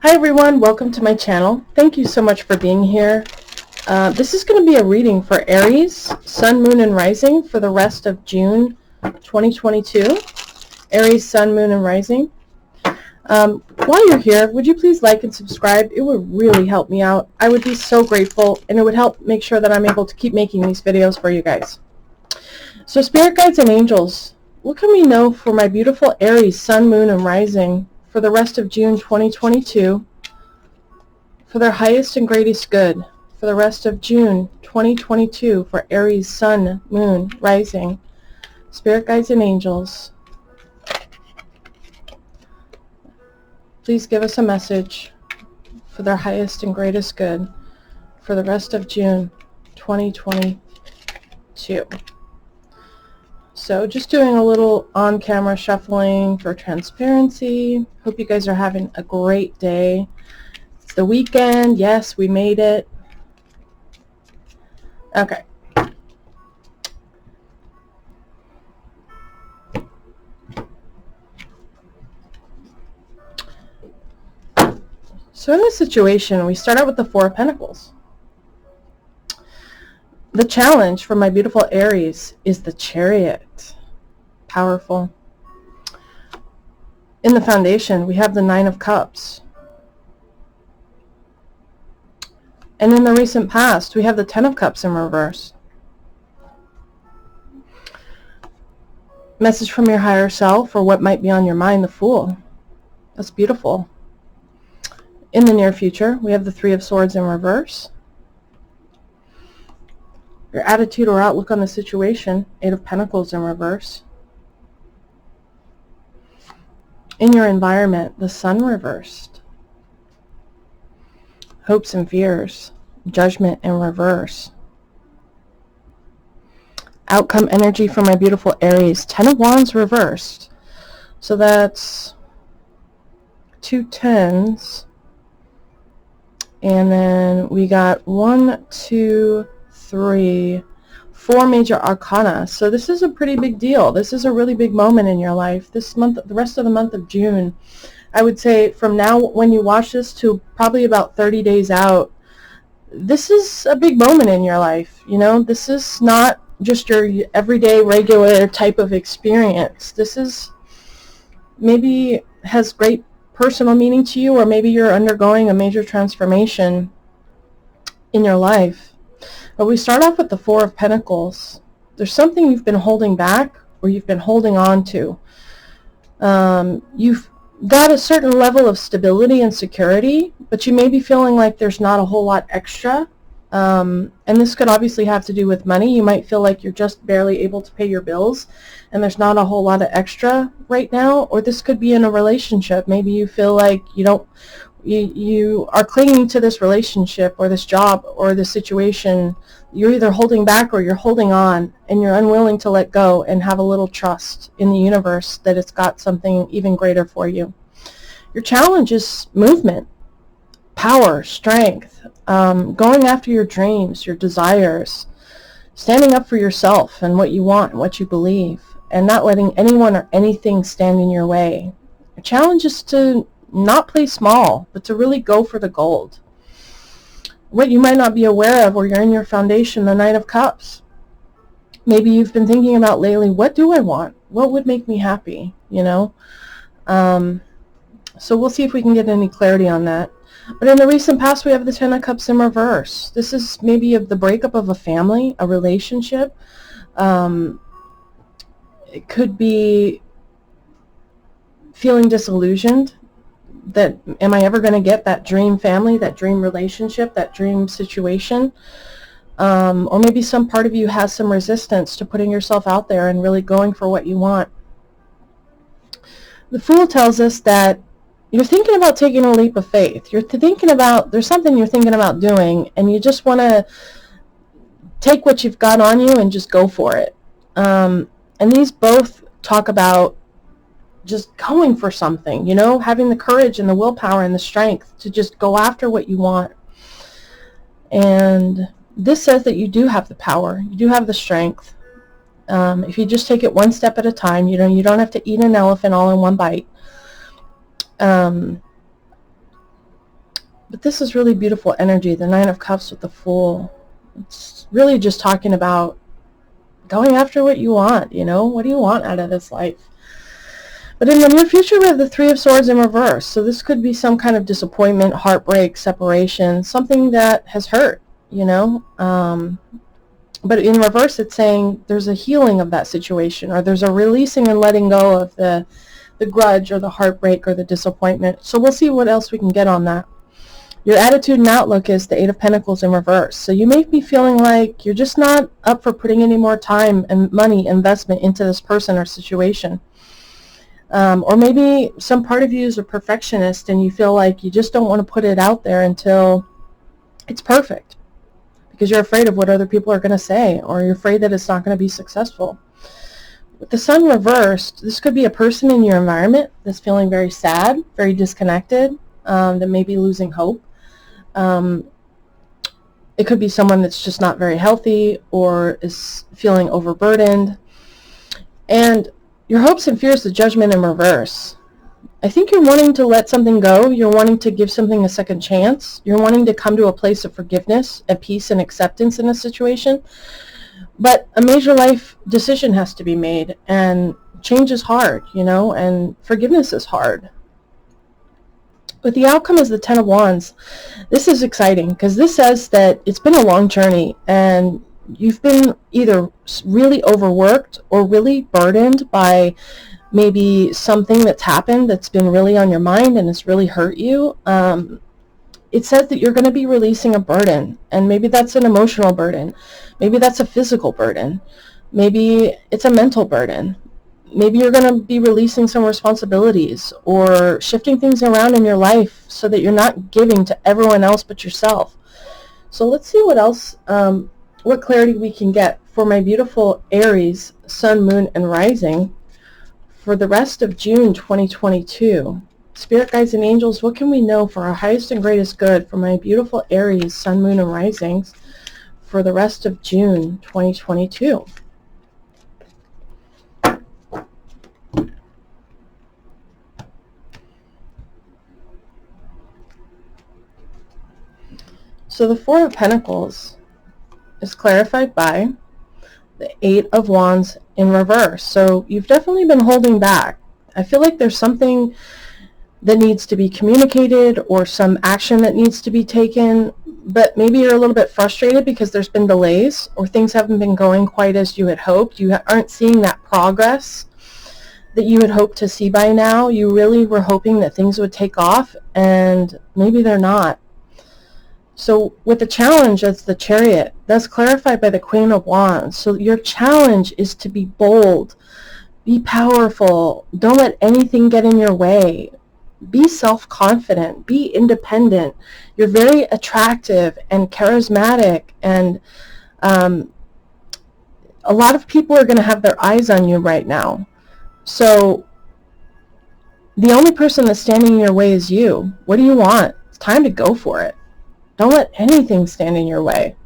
Hi everyone, welcome to my channel. Thank you so much for being here. This is going to be a reading for Aries, Sun, Moon, and Rising for the rest of June 2022. Aries, Sun, Moon, and Rising. While you're here, would you please like and subscribe? It would really help me out. I would be so grateful, and it would help make sure that I'm able to keep making these videos for you guys. So Spirit Guides and Angels, what can we know for my beautiful Aries, Sun, Moon, and Rising for the rest of June 2022 for their highest and greatest good for the rest of June 2022 for Aries, Sun, Moon, Rising? Spirit Guides and Angels, please give us a message for their highest and greatest good for the rest of June 2022. So just doing a little on-camera shuffling for transparency. Hope you guys are having a great day. It's the weekend. Yes, we made it. Okay. So in this situation, we start out with the Four of Pentacles. The challenge for my beautiful Aries is the Chariot. Powerful. In the foundation, we have the Nine of Cups. And in the recent past, we have the Ten of Cups in reverse. Message from your higher self, or what might be on your mind, the Fool. That's beautiful. In the near future, we have the Three of Swords in reverse. Your attitude or outlook on the situation, Eight of Pentacles in reverse. In your environment, the Sun reversed. Hopes and fears, Judgment in reverse. Outcome energy for my beautiful Aries, Ten of Wands reversed. So that's two tens. And then we got 1, 2, 3, 4 major arcana. So this is a pretty big deal. This is a really big moment in your life. This month, the rest of the month of June, I would say from now when you watch this to probably about 30 days out, this is a big moment in your life. You know, this is not just your everyday regular type of experience. This is maybe has great personal meaning to you, or maybe you're undergoing a major transformation in your life. But we start off with the Four of Pentacles. There's something you've been holding back, or you've been holding on to. You've got a certain level of stability and security, but you may be feeling like there's not a whole lot extra. And this could obviously have to do with money. You might feel like you're just barely able to pay your bills and there's not a whole lot of extra right now. Or this could be in a relationship. Maybe you feel like you are clinging to this relationship or this job or this situation. You're either holding back or you're holding on, and you're unwilling to let go and have a little trust in the universe that it's got something even greater for you. Your challenge is movement, power, strength, going after your dreams, your desires, standing up for yourself and what you want and what you believe, and not letting anyone or anything stand in your way. Your challenge is to not play small, but to really go for the gold. What you might not be aware of, or you're in your foundation, the Nine of Cups. Maybe you've been thinking about lately, what do I want? What would make me happy? You know? So we'll see if we can get any clarity on that. But in the recent past, we have the Ten of Cups in reverse. This is maybe the breakup of a family, a relationship. It could be feeling disillusioned. That, am I ever going to get that dream family, that dream relationship, that dream situation? Or maybe some part of you has some resistance to putting yourself out there and really going for what you want. The Fool tells us that you're thinking about taking a leap of faith. You're thinking about, there's something you're thinking about doing, and you just want to take what you've got on you and just go for it. And these both talk about just going for something, you know, having the courage and the willpower and the strength to just go after what you want. And this says that you do have the power, you do have the strength. If you just take it one step at a time, you know, you don't have to eat an elephant all in one bite. But this is really beautiful energy, the Nine of Cups with the Fool. It's really just talking about going after what you want, you know? What do you want out of this life? But in the near future, we have the Three of Swords in reverse. So this could be some kind of disappointment, heartbreak, separation, something that has hurt, you know? But in reverse, it's saying there's a healing of that situation, or there's a releasing and letting go of the grudge or the heartbreak or the disappointment. So we'll see what else we can get on that. Your attitude and outlook is the Eight of Pentacles in reverse. So you may be feeling like you're just not up for putting any more time and money investment into this person or situation. Or maybe some part of you is a perfectionist and you feel like you just don't want to put it out there until it's perfect because you're afraid of what other people are going to say, or you're afraid that it's not going to be successful. With the Sun reversed, this could be a person in your environment that's feeling very sad, very disconnected, that may be losing hope. It could be someone that's just not very healthy or is feeling overburdened. And your hopes and fears, the Judgment in reverse. I think you're wanting to let something go. You're wanting to give something a second chance. You're wanting to come to a place of forgiveness, at peace and acceptance in a situation. But a major life decision has to be made, and change is hard, you know, and forgiveness is hard. But the outcome is the Ten of Wands. This is exciting because this says that it's been a long journey and you've been either really overworked or really burdened by maybe something that's happened that's been really on your mind and has really hurt you. It says that you're going to be releasing a burden, and maybe that's an emotional burden. Maybe that's a physical burden. Maybe it's a mental burden. Maybe you're going to be releasing some responsibilities or shifting things around in your life so that you're not giving to everyone else but yourself. So let's see what else, what clarity we can get for my beautiful Aries, Sun, Moon, and Rising for the rest of June 2022. Spirit guides and angels, what can we know for our highest and greatest good for my beautiful Aries, Sun, Moon, and Risings for the rest of June 2022? So the Four of Pentacles is clarified by the Eight of Wands in reverse. So you've definitely been holding back. I feel like there's something that needs to be communicated or some action that needs to be taken, but maybe you're a little bit frustrated because there's been delays or things haven't been going quite as you had hoped. You aren't seeing that progress that you had hoped to see by now. You really were hoping that things would take off, and maybe they're not. So with the challenge, that's the Chariot. That's clarified by the Queen of Wands. So your challenge is to be bold, be powerful, don't let anything get in your way. Be self-confident, be independent. You're very attractive and charismatic, and a lot of people are going to have their eyes on you right now. So the only person that's standing in your way is you. What do you want? It's time to go for it. Don't let anything stand in your way.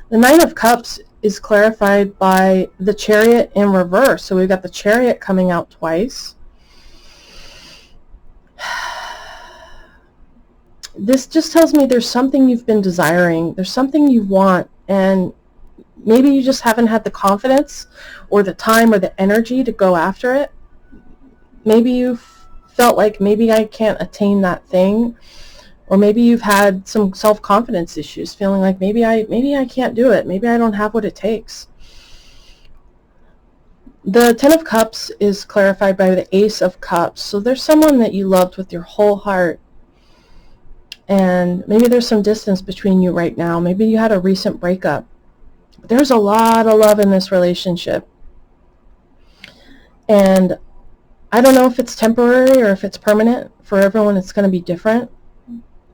The Nine of Cups is clarified by the Chariot in reverse. So we've got the Chariot coming out twice. This just tells me there's something you've been desiring. There's something you want, and maybe you just haven't had the confidence or the time or the energy to go after it. Maybe you've felt like maybe I can't attain that thing. Or maybe you've had some self-confidence issues, feeling like maybe I can't do it. Maybe I don't have what it takes. The Ten of Cups is clarified by the Ace of Cups. So there's someone that you loved with your whole heart. And maybe there's some distance between you right now. Maybe you had a recent breakup. There's a lot of love in this relationship. And I don't know if it's temporary or if it's permanent. For everyone, it's going to be different.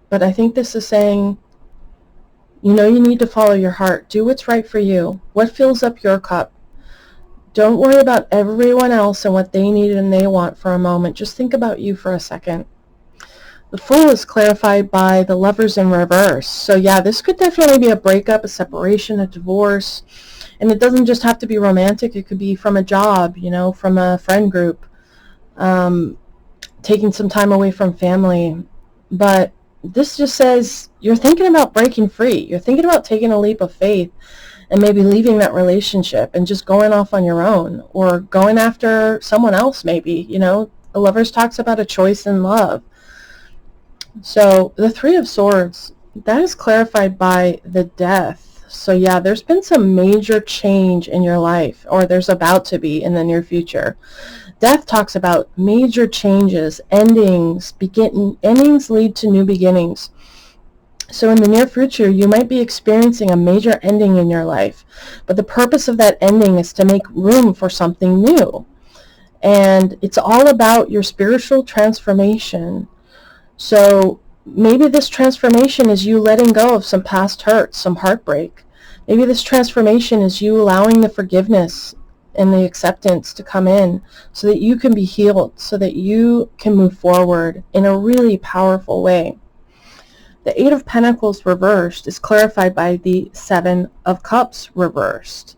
But I think this is saying, you know, you need to follow your heart. Do what's right for you. What fills up your cup? Don't worry about everyone else and what they need and they want for a moment. Just think about you for a second. The Fool is clarified by the Lovers in reverse. So yeah, this could definitely be a breakup, a separation, a divorce. And it doesn't just have to be romantic. It could be from a job, you know, from a friend group, taking some time away from family. But this just says you're thinking about breaking free. You're thinking about taking a leap of faith and maybe leaving that relationship and just going off on your own, or going after someone else maybe. The Lovers talks about a choice in love. So the Three of Swords, that is clarified by the Death. So yeah, there's been some major change in your life, or there's about to be in the near future. Death talks about major changes, endings. Endings lead to new beginnings. So in the near future, you might be experiencing a major ending in your life, but the purpose of that ending is to make room for something new. And it's all about your spiritual transformation. So maybe this transformation is you letting go of some past hurts, some heartbreak. Maybe this transformation is you allowing the forgiveness and the acceptance to come in so that you can be healed, so that you can move forward in a really powerful way. The Eight of Pentacles reversed is clarified by the Seven of Cups reversed.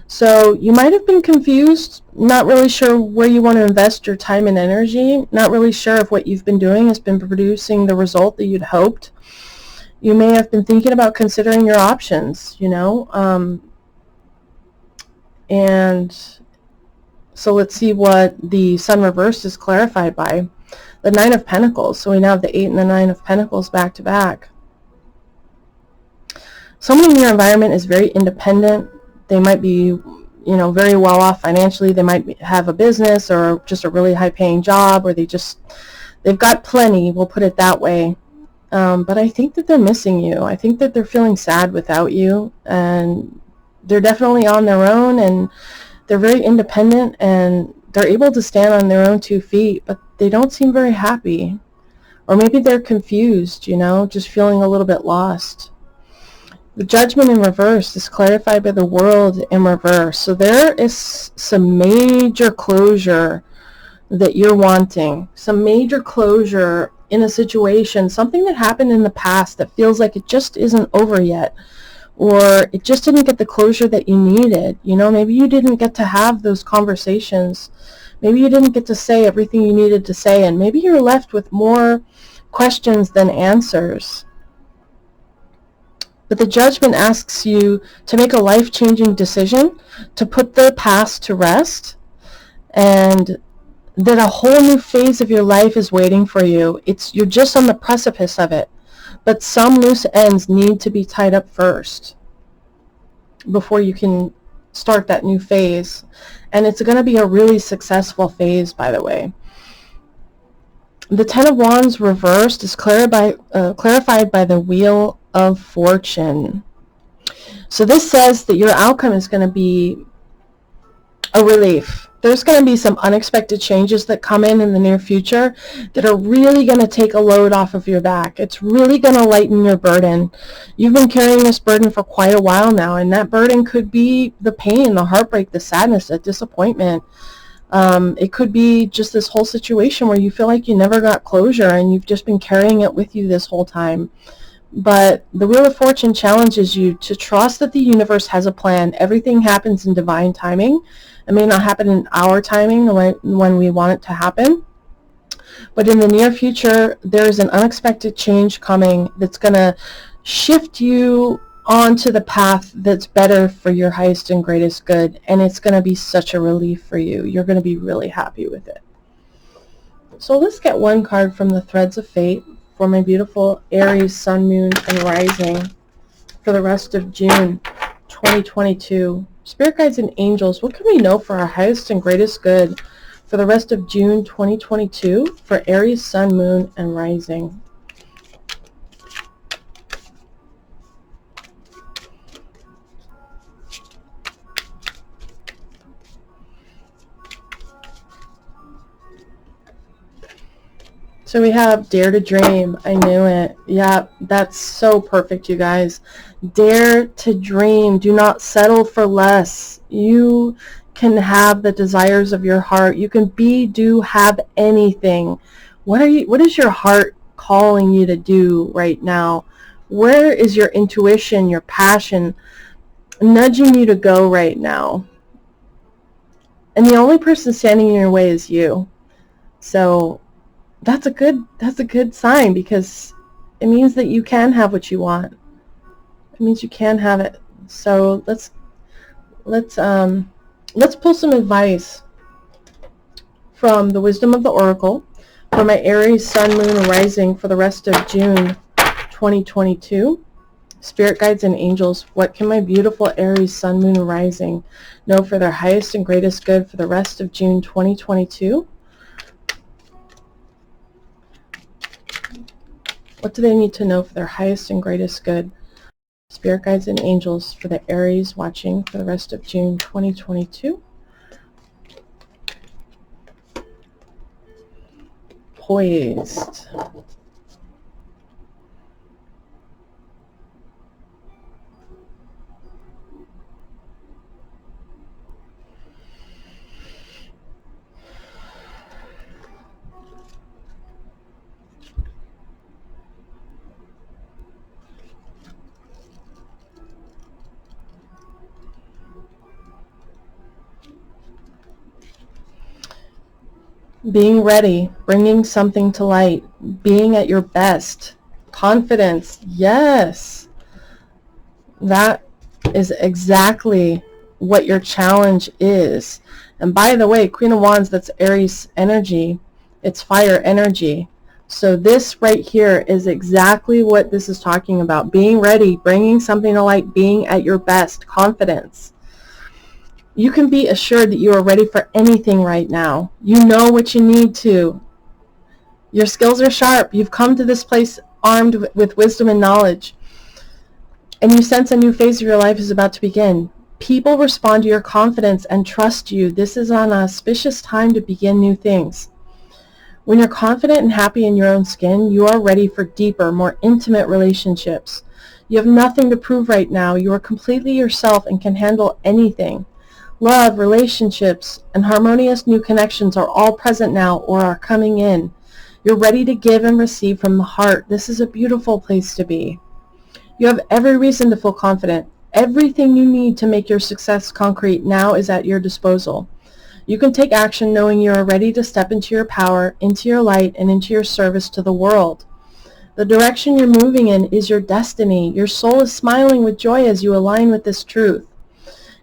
So you might have been confused, not really sure where you want to invest your time and energy, not really sure if what you've been doing has been producing the result that you'd hoped. You may have been thinking about considering your options, and so let's see what the Sun reversed is clarified by. The Nine of Pentacles. So we now have the Eight and the Nine of Pentacles back to back. Someone in your environment is very independent. They might be, very well off financially. They might have a business or just a really high paying job, or they've got plenty, we'll put it that way. But I think that they're missing you. I think that they're feeling sad without you, and they're definitely on their own, and they're very independent, and they're able to stand on their own 2 feet, but they don't seem very happy. Or maybe they're confused, just feeling a little bit lost. The Judgment in reverse is clarified by the World in reverse. So there is some major closure that you're wanting. Some major closure in a situation, something that happened in the past that feels like it just isn't over yet. Or it just didn't get the closure that you needed. Maybe you didn't get to have those conversations. Maybe you didn't get to say everything you needed to say, and maybe you're left with more questions than answers. But the Judgment asks you to make a life-changing decision, to put the past to rest, and that a whole new phase of your life is waiting for you. You're just on the precipice of it. But some loose ends need to be tied up first before you can start that new phase. And it's going to be a really successful phase, by the way. The Ten of Wands reversed is clarified by the Wheel of Fortune. So this says that your outcome is going to be a relief. There's going to be some unexpected changes that come in the near future that are really going to take a load off of your back. It's really going to lighten your burden. You've been carrying this burden for quite a while now, and that burden could be the pain, the heartbreak, the sadness, the disappointment. It could be just this whole situation where you feel like you never got closure and you've just been carrying it with you this whole time. But the Wheel of Fortune challenges you to trust that the universe has a plan. Everything happens in divine timing. It may not happen in our timing when we want it to happen. But in the near future, there is an unexpected change coming that's going to shift you onto the path that's better for your highest and greatest good. And it's going to be such a relief for you. You're going to be really happy with it. So let's get one card from the Threads of Fate for my beautiful Aries, Sun, Moon, and Rising for the rest of June 2022. Spirit guides and angels, what can we know for our highest and greatest good for the rest of June 2022 for Aries, Sun, Moon, and Rising? So we have Dare to Dream. I knew it. Yeah, that's so perfect, you guys. Dare to dream. Do not settle for less. You can have the desires of your heart. You can be, do, have anything. What is your heart calling you to do right now? Where is your intuition, your passion nudging you to go right now? And the only person standing in your way is you. So that's a good sign, because it means that you can have what you want. It means you can have it. So let's pull some advice from the wisdom of the oracle for my Aries sun, moon, and rising for the rest of June 2022. Spirit guides and angels, what can my beautiful Aries sun, moon, and rising know for their highest and greatest good for the rest of June 2022? What do they need to know for their highest and greatest good? Spirit guides and angels for the Aries watching for the rest of June 2022. Poised. Being ready, bringing something to light, being at your best, confidence, yes. That is exactly what your challenge is. And by the way, Queen of Wands, that's Aries energy. It's fire energy. So this right here is exactly what this is talking about. Being ready, bringing something to light, being at your best, confidence. You can be assured that you are ready for anything right now. You know what you need to. Your skills are sharp. You've come to this place armed with wisdom and knowledge. And you sense a new phase of your life is about to begin. People respond to your confidence and trust you. This is an auspicious time to begin new things. When you're confident and happy in your own skin, you are ready for deeper, more intimate relationships. You have nothing to prove right now. You are completely yourself and can handle anything. Love, relationships, and harmonious new connections are all present now or are coming in. You're ready to give and receive from the heart. This is a beautiful place to be. You have every reason to feel confident. Everything you need to make your success concrete now is at your disposal. You can take action knowing you are ready to step into your power, into your light, and into your service to the world. The direction you're moving in is your destiny. Your soul is smiling with joy as you align with this truth.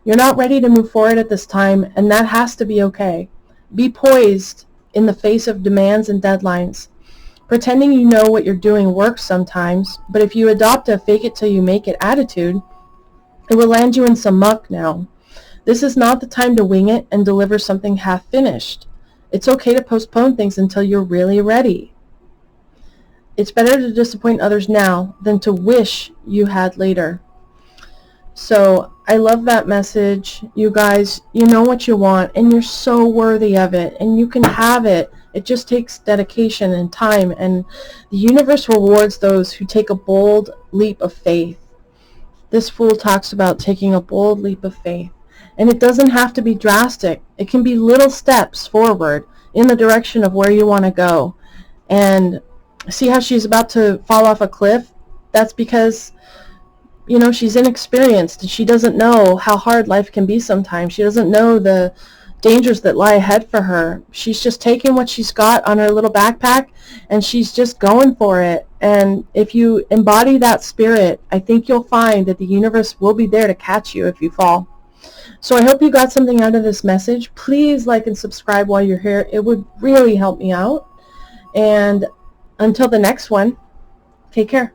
You're not ready to move forward at this time, and that has to be okay. Be poised in the face of demands and deadlines. Pretending you know what you're doing works sometimes, but if you adopt a fake it till you make it attitude, it will land you in some muck now. This is not the time to wing it and deliver something half finished. It's okay to postpone things until you're really ready. It's better to disappoint others now than to wish you had later. So I love that message. You guys, you know what you want, and you're so worthy of it, and you can have it. It just takes dedication and time, and the universe rewards those who take a bold leap of faith. This fool talks about taking a bold leap of faith, and it doesn't have to be drastic. It can be little steps forward in the direction of where you want to go. And see how she's about to fall off a cliff? That's because she's inexperienced and she doesn't know how hard life can be sometimes. She doesn't know the dangers that lie ahead for her. She's just taking what she's got on her little backpack and she's just going for it. And if you embody that spirit, I think you'll find that the universe will be there to catch you if you fall. So I hope you got something out of this message. Please like and subscribe while you're here. It would really help me out. And until the next one, take care.